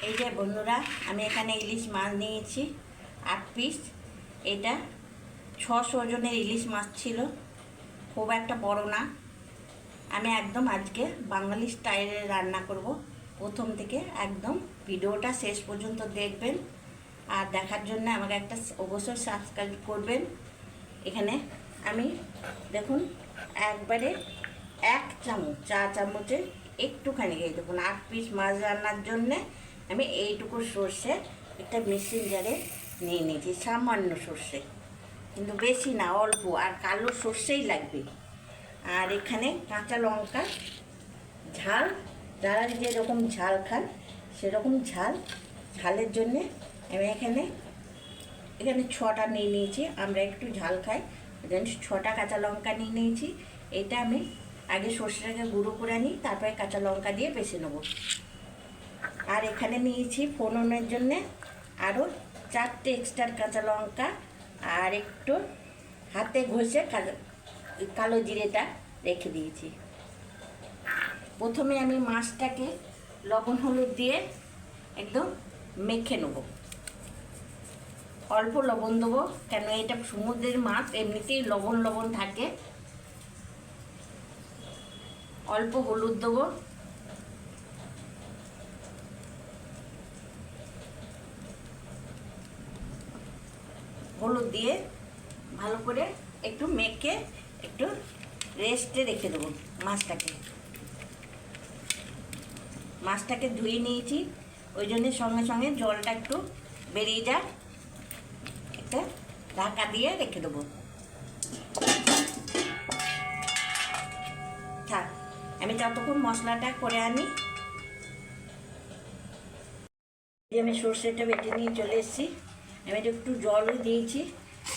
এই যে বন্ধুরা, আমি এখানে ইলিশ মাছ নিয়েছি 8 পিস। এটা 600 ওজনের ইলিশ মাছ ছিল, খুব একটা বড় না। আমি একদম আজকে বাঙালি স্টাইলে রান্না করব। প্রথম থেকে একদম ভিডিওটা শেষ পর্যন্ত দেখবেন, আর দেখার জন্য আমাকে একটা অবশ্যই সাবস্ক্রাইব করবেন। এখানে আমি দেখুন একবারে 1 চামচ, চা চামচে একটুখানি এই দেখুন 8 পিস মাছ রান্নার জন্যে আমি এইটুকু সর্ষে একটা মিক্সিং জারে নিয়ে নিয়েছি। সামান্য সর্ষে, কিন্তু বেশি না, অল্প, আর কালো সর্ষেই লাগবে। আর এখানে কাঁচা লঙ্কা, ঝাল, যারা যেরকম ঝাল খান সেরকম ঝালের জন্যে আমি এখানে 6টা নিয়ে নিয়েছি। আমরা একটু ঝাল খাই, ওই জন্য 6টা কাঁচা লঙ্কা নিয়ে নিয়েছি। এটা আমি আগে সর্ষেটাকে গুঁড়ো করে নিই, তারপরে কাঁচা লঙ্কা দিয়ে পেষে নেব। আর এখানে নিয়েছি ফোড়নের জন্যে আরও 4টে এক্সট্রা কাঁচা লঙ্কা, আর একটু হাতে ঘষে কালো জিরেটা রেখে দিয়েছি। প্রথমে আমি মাছটাকে লবণ হলুদ দিয়ে একদম মেখে নেব। অল্প লবণ দেবো, কেন এটা সমুদ্রের মাছ, এমনিতেই লবণ লবণ থাকে। অল্প হলুদ দেবো, হলুদ দিয়ে ভালো করে একটু মেখে একটু রেস্টে রেখে দেবো মাছটাকে ধুয়ে নিয়েছি, ওই জন্য সঙ্গে সঙ্গে জলটা একটু বেরিয়ে যায়। একটা ঢাকা দিয়ে রেখে দেবো। থাক, আমি যতক্ষণ মশলাটা করে আনি। আমি সর্ষেটা বেটে নিয়ে চলে এসেছি। আমি একটু জলও দিয়েছি।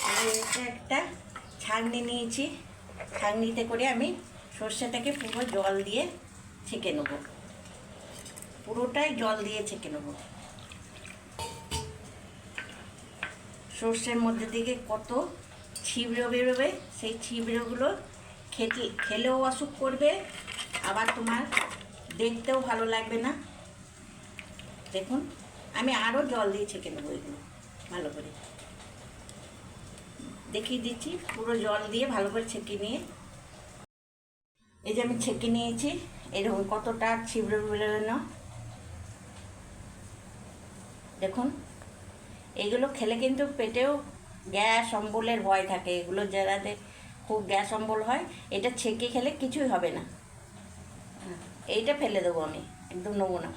আমি এটা একটা ছাঁকনি নিয়েছি, ছাঁকনিতে করে আমি সর্ষেটাকে পুরো জল দিয়ে ছেঁকে নেব, পুরোটাই জল দিয়ে ছেঁকে নেব। সর্ষের মধ্যে থেকে কত ছিবড়ো বেরোবে, সেই ছিবড়োগুলো খেলেও অসুখ করবে, আবার তোমার দেখতেও ভালো লাগবে না। দেখুন, আমি আরও জল দিয়ে ছেঁকে নেবো এগুলো ভালো করে। দেখিয়ে দিচ্ছি, পুরো জল দিয়ে ভালো করে ছেঁকে নিয়ে, এই যে আমি ছেঁকে নিয়েছি। এরকম কতটা ছিবড়ে বেরোনো দেখুন। এগুলো খেলে কিন্তু পেটেও গ্যাস অম্বলের ভয় থাকে। এগুলো যাদের খুব গ্যাস অম্বল হয়, এটা ছেঁকে খেলে কিছুই হবে না। এইটা ফেলে দেবো, আমি একদম নেবো না,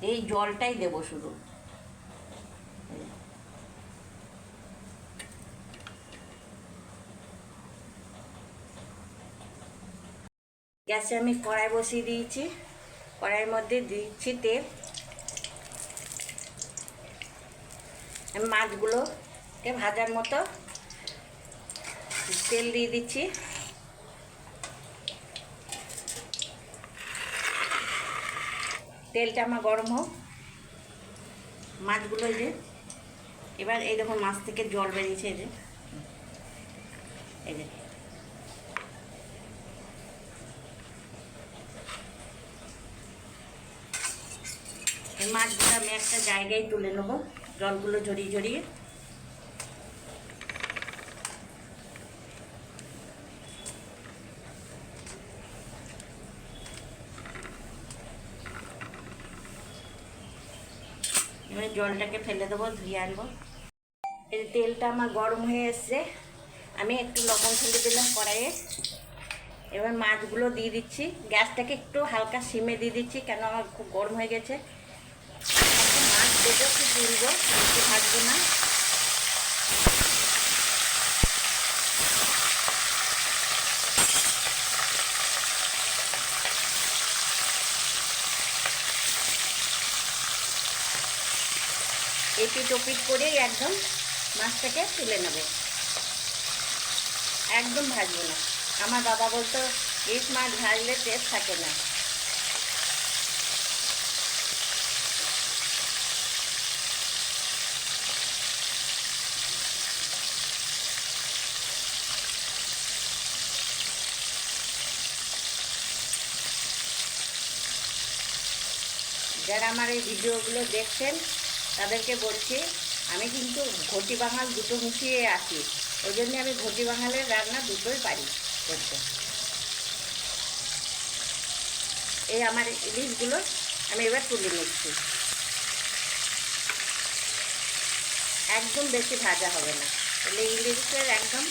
এই জলটাই দেবো শুধু। গ্যাসে আমি কড়াই বসিয়ে দিয়েছি, কড়াইয়ের মধ্যে দিচ্ছি তেল। আমি মাছগুলোকে ভাজার মতো তেল দিয়ে দিচ্ছি। তেলটা আমার গরম হোক। মাছগুলো যে এবার এই দেখুন, মাছ থেকে জল বেরিয়েছে, এই যে এই মাছগুলো আমি একটা জায়গায় তুলে নেবো, জলগুলো ঝরিয়ে ঝরিয়ে। এবার জলটাকে ফেলে দেবো, ধুয়ে আনবো। এই তেলটা আমার গরম হয়ে এসছে, আমি একটু লবণ ফেলে দিলাম কড়াইয়ে। এবার মাছগুলো দিয়ে দিচ্ছি। গ্যাসটাকে একটু হালকা সিমে দিয়ে দিচ্ছি, কেন আমার খুব গরম হয়ে গেছে। মাছ দেবো, একটু তুলবো, একটু ভাজবো না। এপিট ওপিট করেই একদম মাছটাকে তুলে নেব, একদম ভাজবো না। আমার বাবা বলতো ইলিশ মাছ ভাজলে টেস্ট থাকে না। যারা আমার এই ভিডিওগুলো দেখছেন তাদেরকে বলছি, আমি কিন্তু ঘটি বাঙাল দুটো মিশিয়ে আসি, ওই জন্যে আমি ঘটি বাঙালের রান্না দুটোই পারি করতে। এই আমার ইলিশগুলো আমি এবার তুলে নিচ্ছি। একদম বেশি ভাজা হবে না, তাহলে ইলিশের একদম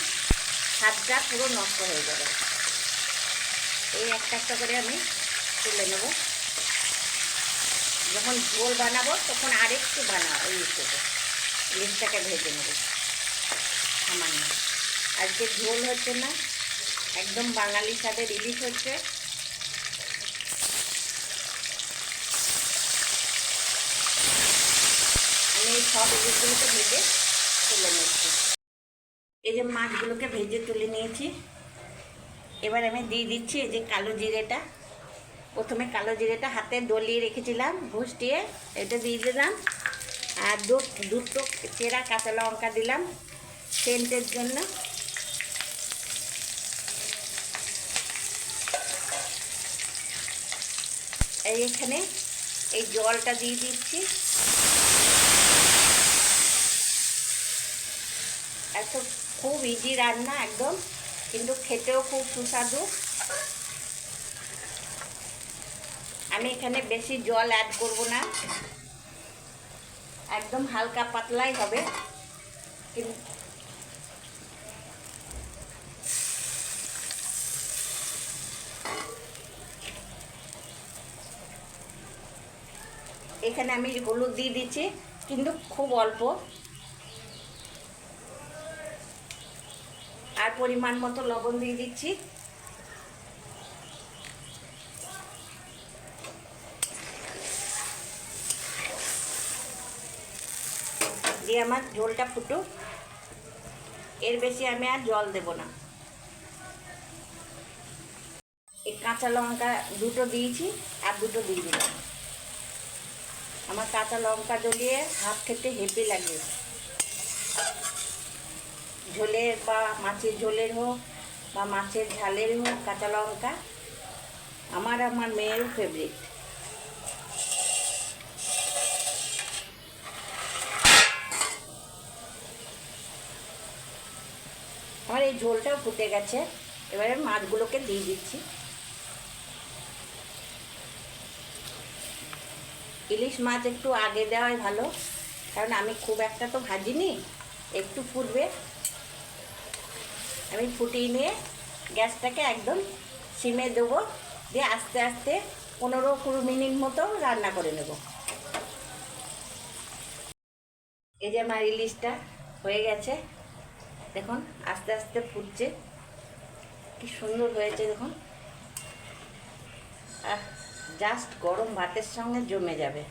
স্বাদটা পুরো নষ্ট হয়ে যাবে। এই একটা একটা করে আমি তুলে নেব। যখন ঝোল বানাবো তখন আরেকটু ইলিশটাকে ভেজে নেব সামান্য। আজকে ঝোল হচ্ছে না, একদম বাঙালি স্বাদের ইলিশ হচ্ছে। আমি এই সব ইলিশগুলোকে ভেজে তুলে নিচ্ছি। এই যে মাছগুলোকে ভেজে তুলে নিয়েছি, এবার আমি দিয়ে দিচ্ছি এই যে কালো জিরেটা। প্রথমে কালো জিরেটা হাতে ডলিয়ে রেখেছিলাম ঘষটিয়ে, এটা দিয়ে দিলাম। আর দুটো চেরা কাঁচা লঙ্কা দিলাম সেন্টের জন্য। এইখানে এই জলটা দিয়ে দিচ্ছি। এত খুব ইজি রান্না একদম, কিন্তু খেতেও খুব সুস্বাদু। আমি এখানে বেশি জল অ্যাড করব না, একদম হালকা পাতলাই হবে। এখানে আমি হলুদ দিয়ে দিচ্ছি, কিন্তু খুব অল্প। আর পরিমাণ মতো লবণ দিয়ে দিচ্ছি। দিয়ে আমার ঝোলটা ফুটুক, এর বেশি আমি আর জল দেব না। এই কাঁচা লঙ্কা দুটো দিয়েছি, আর দুটো দিয়ে দিলাম। আমার কাঁচা লঙ্কা জ্বলিয়ে ভাত খেতে হেভি লাগে। ঝোলের বা মাছের ঝোলের হোক বা মাছের ঝালের হোক, কাঁচা লঙ্কা আমার মেয়েরও ফেভারিট। আমার এই ঝোলটাও ফুটে গেছে, এবারে মাছগুলোকে দিয়ে দিচ্ছি। ইলিশ মাছ একটু আগে দেওয়াই ভালো, কারণ আমি খুব একটা তো ভাজিনি, একটু ফুটবে। আমি ফুটিয়ে নিয়ে গ্যাসটাকে একদম সিমে দেবো, দিয়ে আস্তে আস্তে 15-20 মিনিট মতো রান্না করে নেব। এই যে আমার ইলিশটা হয়ে গেছে, দেখুন আস্তে আস্তে ফুটছে, কি সুন্দর হয়েছে দেখুন। জাস্ট গরম ভাতের সঙ্গে জমে যাবে।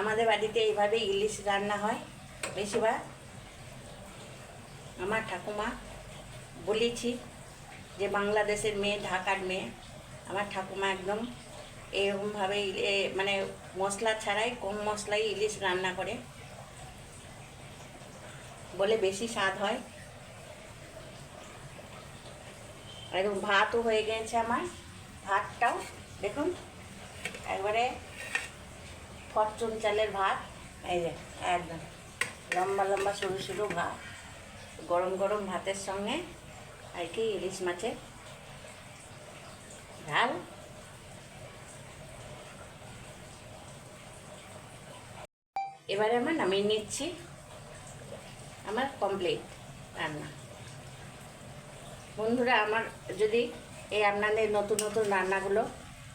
আমাদের বাড়িতে এইভাবে ইলিশ রান্না হয় বেশিরভাগ। আমার ঠাকুমা বলেছি যে বাংলাদেশের মেয়ে, ঢাকার মেয়ে, আমার ঠাকুমা একদম এরকমভাবে মানে মশলা ছাড়াই, কম মশলাই ইলিশ রান্না করে, বলে বেশি স্বাদ হয়। একদম ভাতও হয়ে গেছে আমার, ভাতটাও দেখুন একবারে ফরচুন চালের ভাত। এই যে একদম লম্বা লম্বা সরু সরু ভাত, গরম গরম ভাতের সঙ্গে আর কি ইলিশ মাছের ঝাল। এবারে আমার নামিয়ে নিচ্ছি, আমার কমপ্লিট রান্না। বন্ধুরা, আমার যদি এই আপনাদের নতুন নতুন রান্নাগুলো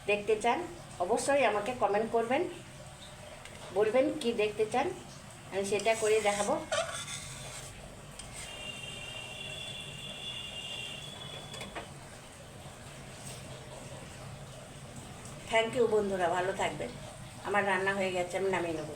দেখতে চান, অবশ্যই আমাকে কমেন্ট করবেন, বলবেন কি দেখতে চান, আমি সেটা করে দেখাবো। থ্যাংক ইউ বন্ধুরা, ভালো থাকবেন। আমার রান্না হয়ে গেছে, আমি নামিয়ে নেব।